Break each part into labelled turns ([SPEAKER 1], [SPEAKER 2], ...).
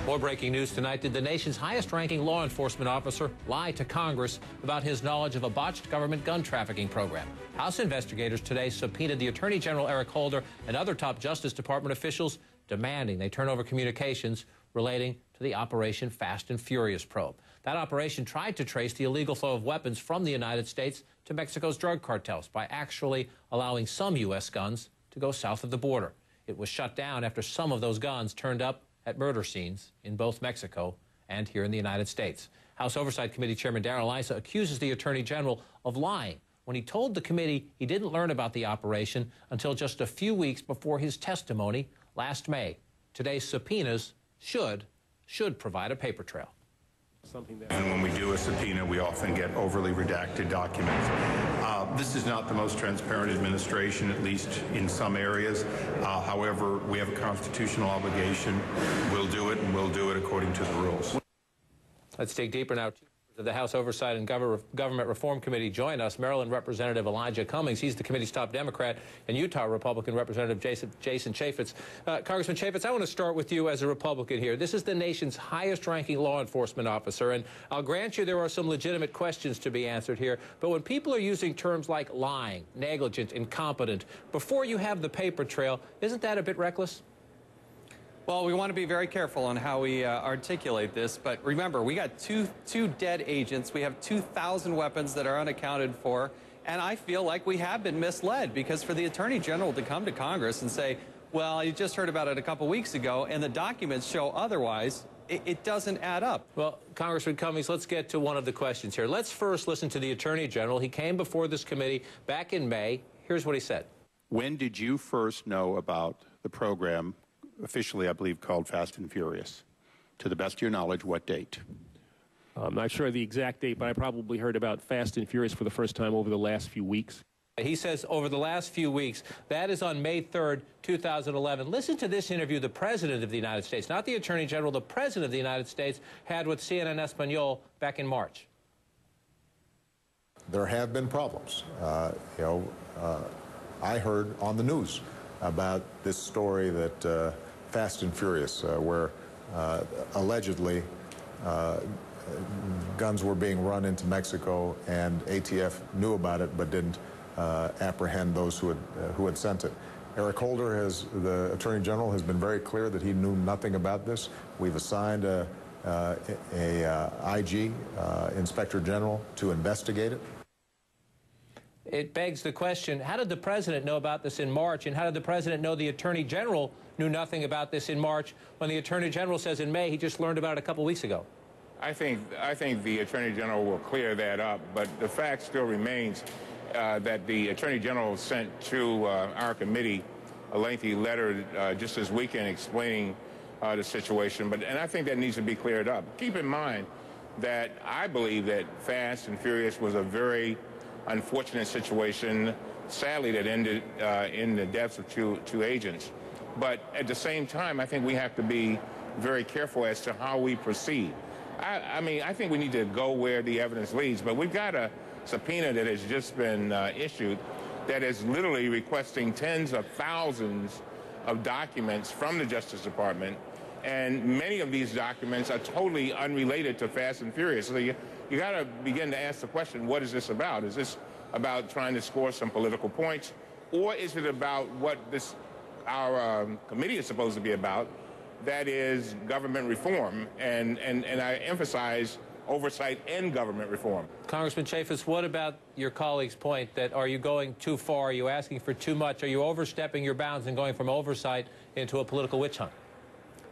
[SPEAKER 1] More breaking news tonight. Did the nation's highest-ranking law enforcement officer lie to Congress about his knowledge of a botched government gun trafficking program? House investigators today subpoenaed the Attorney General Eric Holder and other top Justice Department officials, demanding they turn over communications relating to the Operation Fast and Furious probe. That operation tried to trace the illegal flow of weapons from the United States to Mexico's drug cartels by actually allowing some U.S. guns to go south of the border. It was shut down after some of those guns turned up at murder scenes in both Mexico and here in the United States. House Oversight Committee Chairman Darrell Issa accuses the Attorney General of lying when he told the committee he didn't learn about the operation until just a few weeks before his testimony last May. Today's subpoenas should provide a paper trail.
[SPEAKER 2] And when we do a subpoena, we often get overly redacted documents. This is not the most transparent administration, at least in some areas. However, we have a constitutional obligation. We'll do it, and we'll do it according to the rules.
[SPEAKER 1] Let's dig deeper now. The House Oversight and Government Reform Committee join us. Maryland Representative Elijah Cummings, he's the committee's top Democrat, and Utah Republican Representative Jason Chaffetz. Congressman Chaffetz, I want to start with you as a Republican here. This is the nation's highest-ranking law enforcement officer, and I'll grant you there are some legitimate questions to be answered here, but when people are using terms like lying, negligent, incompetent, before you have the paper trail, isn't that a bit reckless?
[SPEAKER 3] Well, we want to be very careful on how we articulate this, but remember, we got two dead agents. We have 2,000 weapons that are unaccounted for, and I feel like we have been misled, because for the Attorney General to come to Congress and say, well, you just heard about it a couple weeks ago, and the documents show otherwise, it doesn't add up.
[SPEAKER 1] Well, Congressman Cummings, let's get to one of the questions here. Let's first listen to the Attorney General. He came before this committee back in May. Here's what he said.
[SPEAKER 4] When did you first know about the program, officially, I believe, called Fast and Furious? To the best of your knowledge, what date?
[SPEAKER 5] I'm not sure the exact date, but I probably heard about Fast and Furious for the first time over the last few weeks.
[SPEAKER 1] He says over the last few weeks. That is on May 3rd, 2011. Listen to this interview the President of the United States, not the Attorney General, the President of the United States, had with CNN Espanol back in March.
[SPEAKER 6] There have been problems. I heard on the news about this story that Fast and Furious, where allegedly guns were being run into Mexico, and ATF knew about it but didn't apprehend those who had sent it. Eric Holder, the Attorney General, has been very clear that he knew nothing about this. We've assigned a IG, Inspector General, to investigate it.
[SPEAKER 1] It begs the question, how did the President know about this in March, and how did the President know the Attorney General knew nothing about this in March when the Attorney General says in May he just learned about it a couple weeks ago?
[SPEAKER 7] I think the Attorney General will clear that up, but the fact still remains that the Attorney General sent to our committee a lengthy letter just this weekend explaining the situation, and I think that needs to be cleared up. Keep in mind that I believe that Fast and Furious was a very unfortunate situation, sadly, that ended in the deaths of two agents. But at the same time, I think we have to be very careful as to how we proceed. I think we need to go where the evidence leads, but we've got a subpoena that has just been issued that is literally requesting tens of thousands of documents from the Justice Department, and many of these documents are totally unrelated to Fast and Furious. So you got to begin to ask the question, what is this about? Is this about trying to score some political points, or is it about what our committee is supposed to be about, that is government reform, and I emphasize oversight and government reform.
[SPEAKER 1] Congressman Chaffetz, what about your colleague's point that are you going too far? Are you asking for too much? Are you overstepping your bounds and going from oversight into a political witch hunt?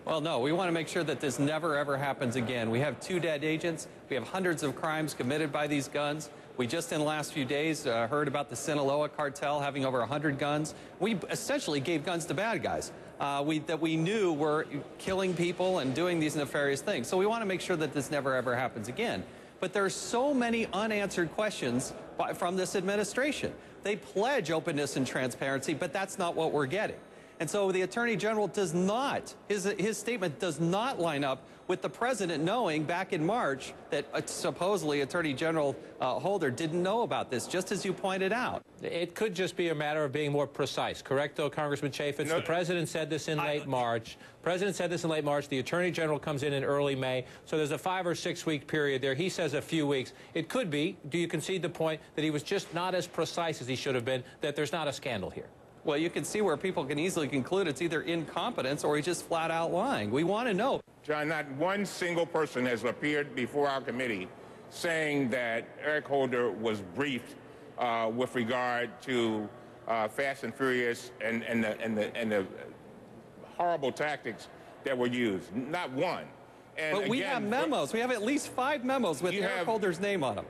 [SPEAKER 3] Well, no, we want to make sure that this never, ever happens again. We have 2 dead agents. We have hundreds of crimes committed by these guns. We just in the last few days heard about the Sinaloa cartel having over 100 guns. We essentially gave guns to bad guys that we knew were killing people and doing these nefarious things. So we want to make sure that this never, ever happens again. But there are so many unanswered questions from this administration. They pledge openness and transparency, but that's not what we're getting. And so the Attorney General does not, his statement does not line up with the President knowing back in March that supposedly Attorney General Holder didn't know about this, just as you pointed out.
[SPEAKER 1] It could just be a matter of being more precise. Correct, though, Congressman Chaffetz?
[SPEAKER 7] No,
[SPEAKER 1] the President said this in late March. The Attorney General comes in early May. So there's a 5 or 6 week period there. He says a few weeks. It could be, do you concede the point that he was just not as precise as he should have been, that there's not a scandal here?
[SPEAKER 3] Well, you can see where people can easily conclude it's either incompetence or he's just flat out lying. We want to know.
[SPEAKER 7] John, not one single person has appeared before our committee saying that Eric Holder was briefed with regard to Fast and Furious and the horrible tactics that were used. Not one. And
[SPEAKER 3] but we
[SPEAKER 7] again,
[SPEAKER 3] have memos. We have at least 5 memos with Eric Holder's name on them.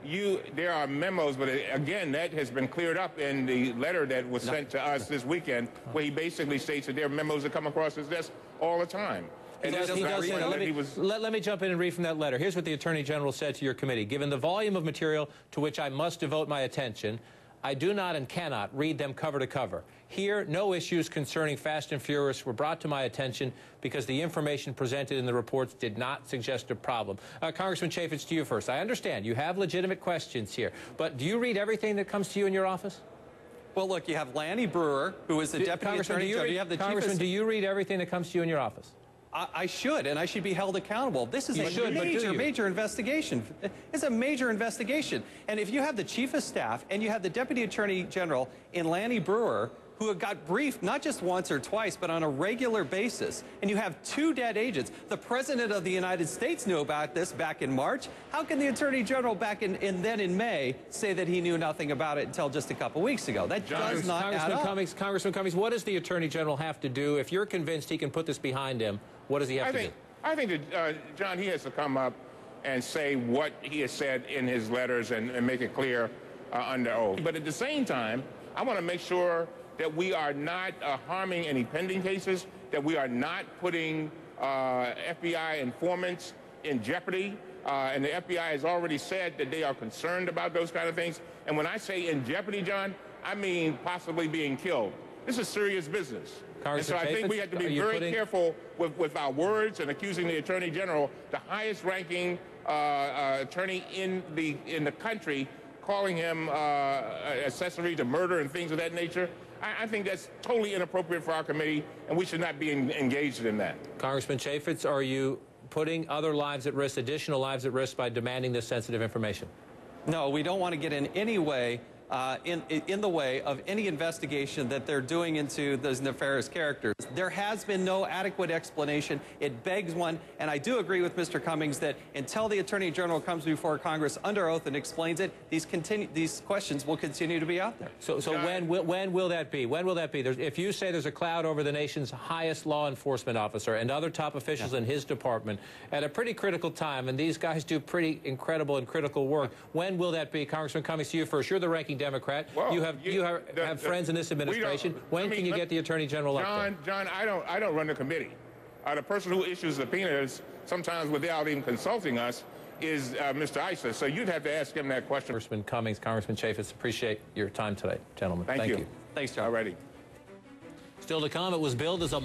[SPEAKER 7] There are memos, but again, that has been cleared up in the letter that was sent to us this weekend, where he basically states that there are memos that come across his desk all the time. And
[SPEAKER 1] let me jump in and read from that letter. Here's what the Attorney General said to your committee. Given the volume of material to which I must devote my attention, I do not and cannot read them cover to cover. Here, no issues concerning Fast and Furious were brought to my attention because the information presented in the reports did not suggest a problem. Congressman Chaffetz, to you first. I understand you have legitimate questions here, but do you read everything that comes to you in your office?
[SPEAKER 3] Well, look, you have Lanny Brewer, who is the Deputy Attorney General. You have the
[SPEAKER 1] Congressman, do you read everything that comes to you in your office?
[SPEAKER 3] I should, and I should be held accountable. This is a major investigation. It's a major investigation. And if you have the Chief of Staff and you have the Deputy Attorney General in Lanny Brewer, who got briefed not just once or twice, but on a regular basis, and you have 2 dead agents. The President of the United States knew about this back in March. How can the Attorney General back then in May say that he knew nothing about it until just a couple weeks ago? That does not add up.
[SPEAKER 1] Congressman Cummings, what does the Attorney General have to do? If you're convinced he can put this behind him, what does he have to do?
[SPEAKER 7] I think that, John, he has to come up and say what he has said in his letters and make it clear under oath. But at the same time, I want to make sure that we are not harming any pending cases, that we are not putting FBI informants in jeopardy. And the FBI has already said that they are concerned about those kind of things. And when I say in jeopardy, John, I mean possibly being killed. This is serious business. And so I think we have to be very careful with our words and accusing the Attorney General, the highest-ranking attorney in the country, calling him accessory to murder and things of that nature. I think that's totally inappropriate for our committee, and we should not be engaged in that.
[SPEAKER 1] Congressman Chaffetz, are you putting other lives at risk, additional lives at risk, by demanding this sensitive information?
[SPEAKER 3] No, we don't want to get in any way in the way of any investigation that they're doing into those nefarious characters. There has been no adequate explanation. It begs one, and I do agree with Mr. Cummings that until the Attorney General comes before Congress under oath and explains it, these questions will continue to be out there.
[SPEAKER 1] So when will that be? When will that be? If you say there's a cloud over the nation's highest law enforcement officer and other top officials in his department at a pretty critical time, and these guys do pretty incredible and critical work, when will that be? Congressman Cummings, to you first. You're the ranking Democrat. Well, you have friends in this administration. When can you get the Attorney General up there?
[SPEAKER 7] John, I don't run the committee. The person who issues subpoenas, sometimes without even consulting us, is Mr. Issa. So you'd have to ask him that question.
[SPEAKER 1] Congressman Cummings, Congressman Chaffetz, appreciate your time today, gentlemen.
[SPEAKER 7] Thank you.
[SPEAKER 3] Thanks, John.
[SPEAKER 7] Alrighty.
[SPEAKER 1] Still to come, it was billed as a